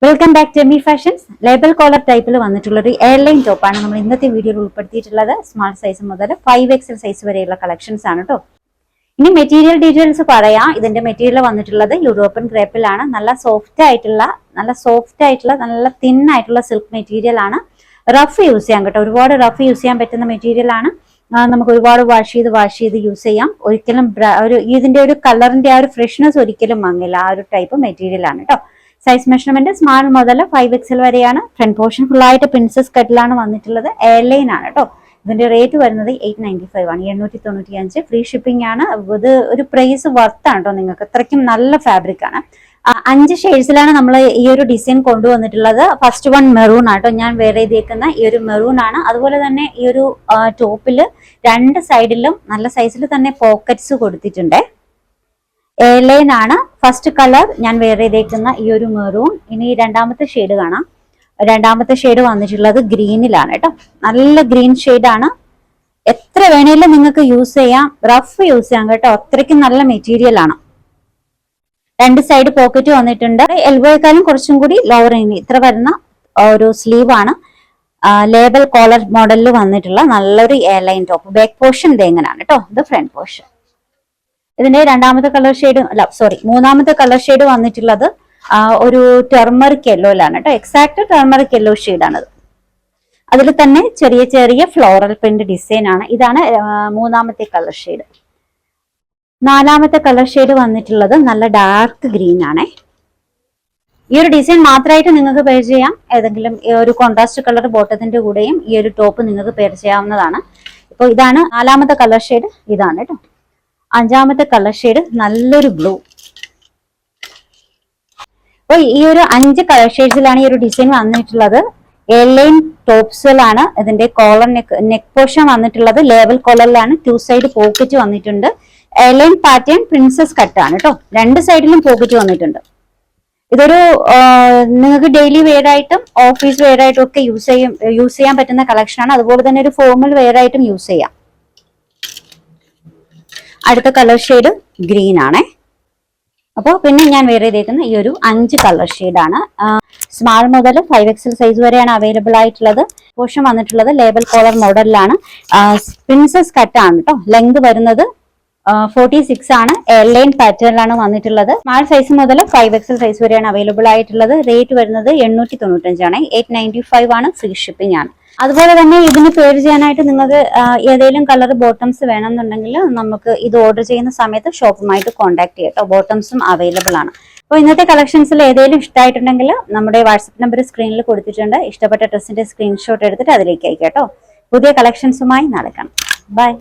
Welcome back to Emi fashions. Label collar ടൈപ്പിൽ വന്നിട്ടുള്ള ഒരു എയർലൈൻ ടോപ്പാണ് നമ്മൾ ഇന്നത്തെ വീഡിയോയിൽ ഉൾപ്പെടുത്തിയിട്ടുള്ളത്. സ്മാൾ സൈസ് മുതൽ 5XL സൈസ് വരെയുള്ള കളക്ഷൻസ് ആണ് കേട്ടോ. ഇനി മെറ്റീരിയൽ ഡീറ്റെയിൽസ് പറയാം. ഇതിന്റെ മെറ്റീരിയൽ വന്നിട്ടുള്ളത് യൂറോപ്യൻ ക്രേപ്പിലാണ്. നല്ല സോഫ്റ്റ് ആയിട്ടുള്ള നല്ല തിൻ ആയിട്ടുള്ള സിൽക്ക് മെറ്റീരിയൽ ആണ്. റഫ് യൂസ് ചെയ്യാം കേട്ടോ, ഒരുപാട് റഫ് യൂസ് ചെയ്യാൻ പറ്റുന്ന മെറ്റീരിയൽ ആണ്. നമുക്ക് ഒരുപാട് വാഷ് ചെയ്ത് യൂസ് ചെയ്യാം. ഒരിക്കലും ഇതിന്റെ ഒരു കളറിന്റെ ആ ഒരു ഫ്രഷ്നെസ് ഒരിക്കലും മങ്ങില്ല. ആ ഒരു ടൈപ്പ് മെറ്റീരിയൽ ആണ് കേട്ടോ. സൈസ് മെഷർമെന്റ് സ്മാൾ മുതൽ 5XL വരെയാണ്. ഫ്രണ്ട് പോർഷൻ ഫുൾ ആയിട്ട് പ്രിൻസസ് കട്ടിലാണ് വന്നിട്ടുള്ളത്. എയർലൈൻ ആണ് കേട്ടോ. ഇതിന്റെ റേറ്റ് വരുന്നത് 895 ആണ്, 895. ഫ്രീ ഷിപ്പിംഗ് ആണ്. ഇത് ഒരു പ്രൈസ് വർത്താണ് കേട്ടോ നിങ്ങൾക്ക്. അത്രയ്ക്കും നല്ല ഫാബ്രിക് ആണ്. 5 ഷെയ്ഡ്സിലാണ് നമ്മൾ ഈ ഒരു ഡിസൈൻ കൊണ്ടുവന്നിട്ടുള്ളത്. ഫസ്റ്റ് വൺ മെറൂൺ ആട്ടോ, ഞാൻ വേറെ ചെയ്തേക്കുന്ന ഈ ഒരു മെറൂൺ ആണ്. അതുപോലെ തന്നെ ഈ ഒരു ടോപ്പിൽ 2 സൈഡിലും നല്ല സൈസിൽ തന്നെ പോക്കറ്റ്സ് കൊടുത്തിട്ടുണ്ട്. എയർലൈൻ ആണ്. ഫസ്റ്റ് കളർ ഞാൻ വേറെ ചെയ്തേക്കുന്ന ഈ ഒരു മെറൂൺ. ഇനി രണ്ടാമത്തെ ഷെയ്ഡ് കാണാം. രണ്ടാമത്തെ ഷെയ്ഡ് വന്നിട്ടുള്ളത് ഗ്രീനിലാണ് കേട്ടോ. നല്ല ഗ്രീൻ ഷെയ്ഡാണ്. എത്ര വേണേലും നിങ്ങൾക്ക് യൂസ് ചെയ്യാം, റഫ് യൂസ് ചെയ്യാം കേട്ടോ. അത്രയ്ക്കും നല്ല മെറ്റീരിയൽ ആണ്. 2 സൈഡ് പോക്കറ്റ് വന്നിട്ടുണ്ട്. എൽബോയെക്കാളും കുറച്ചും കൂടി ലോവർ ഇത്ര വരുന്ന ഒരു സ്ലീവ് ആണ്. ലേബൽ കോളർ മോഡലിൽ വന്നിട്ടുള്ള നല്ലൊരു എയർലൈൻ ടോപ്പ്. ബാക്ക് പോർഷൻ ഇത് എങ്ങനെയാണ് കേട്ടോ. ഇത് ഫ്രണ്ട് പോർഷൻ. ഇതിന്റെ മൂന്നാമത്തെ കളർ ഷെയ്ഡ് വന്നിട്ടുള്ളത് ഒരു ടെർമറിക് യെല്ലോയിലാണ് കേട്ടോ. എക്സാക്ട് ടെർമറിക് യെല്ലോ ഷെയ്ഡാണത്. അതിൽ തന്നെ ചെറിയ ചെറിയ ഫ്ലോറൽ പ്രിന്റ് ഡിസൈൻ ആണ്. ഇതാണ് മൂന്നാമത്തെ കളർ ഷെയ്ഡ്. നാലാമത്തെ കളർ ഷെയ്ഡ് വന്നിട്ടുള്ളത് നല്ല ഡാർക്ക് ഗ്രീൻ ആണ്. ഈ ഒരു ഡിസൈൻ മാത്രമായിട്ട് നിങ്ങൾക്ക് പെയർ ചെയ്യാം. ഏതെങ്കിലും ഒരു കോൺട്രാസ്റ്റ് കളർ ബോട്ടത്തിന്റെ കൂടെയും ഈ ഒരു ടോപ്പ് നിങ്ങൾക്ക് പെയർ ചെയ്യാവുന്നതാണ്. ഇപ്പോൾ ഇതാണ് നാലാമത്തെ കളർ ഷെയ്ഡ്. ഇതാണ് കേട്ടോ. അഞ്ചാമത്തെ കളർ ഷെയ്ഡ് നല്ലൊരു ബ്ലൂ. അപ്പോൾ ഈ ഒരു 5 കളർ ഷെയ്ഡ്സിലാണ് ഈ ഒരു ഡിസൈൻ വന്നിട്ടുള്ളത്. എയർലൈൻ ടോപ്സിലാണ്. ഇതിന്റെ കോളർ നെക്ക് പോർഷൻ വന്നിട്ടുള്ളത് ലേബൽ കോളറിലാണ്. 2 സൈഡ് പോക്കറ്റ് വന്നിട്ടുണ്ട്. എയർലൈൻ പാറ്റേൺ പ്രിൻസസ് കട്ടാണ് കേട്ടോ. 2 സൈഡിലും പോക്കറ്റ് വന്നിട്ടുണ്ട്. ഇതൊരു നിങ്ങൾക്ക് ഡെയിലി വെയർ ആയിട്ടും ഓഫീസ് വെയർ ആയിട്ടും ഒക്കെ യൂസ് ചെയ്യാൻ പറ്റുന്ന കളക്ഷനാണ്. അതുപോലെ തന്നെ ഒരു ഫോർമൽ വെയർ ആയിട്ടും യൂസ് ചെയ്യാം. അടുത്ത കളർ ഷെയ്ഡ് ഗ്രീൻ ആണേ. അപ്പോൾ പിന്നെ ഞാൻ വേറെ ചെയ്തേക്കുന്ന ഈ ഒരു 5 കളർ ഷെയ്ഡാണ്. സ്മാൾ മുതൽ 5XL സൈസ് വരെയാണ് അവൈലബിൾ ആയിട്ടുള്ളത്. പോർഷൻ വന്നിട്ടുള്ളത് ലേബൽ കോളർ മോഡലിലാണ്. പ്രിൻസസ് കട്ടാണ് കേട്ടോ. ലെങ്ത് വരുന്നത് 46 ആണ്. എയർലൈൻ പാറ്റേണിലാണ് വന്നിട്ടുള്ളത്. സ്മാൾ സൈസ് മുതൽ 5XL സൈസ് വരെയാണ് അവൈലബിൾ ആയിട്ടുള്ളത്. റേറ്റ് വരുന്നത് 895 ആണ്. 895 ആണ്. ഫ്രീ ഷിപ്പിംഗ് ആണ്. അതുപോലെ തന്നെ ഇതിന് പേര് ചെയ്യാനായിട്ട് നിങ്ങൾക്ക് ഏതെങ്കിലും കളർ ബോട്ടംസ് വേണമെന്നുണ്ടെങ്കിൽ നമുക്ക് ഇത് ഓർഡർ ചെയ്യുന്ന സമയത്ത് ഷോപ്പുമായിട്ട് കോൺടാക്ട് ചെയ്യാം കേട്ടോ. ബോട്ടംസും അവൈലബിൾ ആണ്. അപ്പോൾ ഇന്നത്തെ കളക്ഷൻസിൽ ഏതെങ്കിലും ഇഷ്ടമായിട്ടുണ്ടെങ്കിൽ നമ്മുടെ വാട്സപ്പ് നമ്പർ സ്ക്രീനിൽ കൊടുത്തിട്ടുണ്ട്. ഇഷ്ടപ്പെട്ട ഡ്രസ്സിന്റെ സ്ക്രീൻഷോട്ട് എടുത്തിട്ട് അതിലേക്ക് അയക്കാം കേട്ടോ. പുതിയ കളക്ഷൻസുമായി നാളെ കാണാം. ബൈ.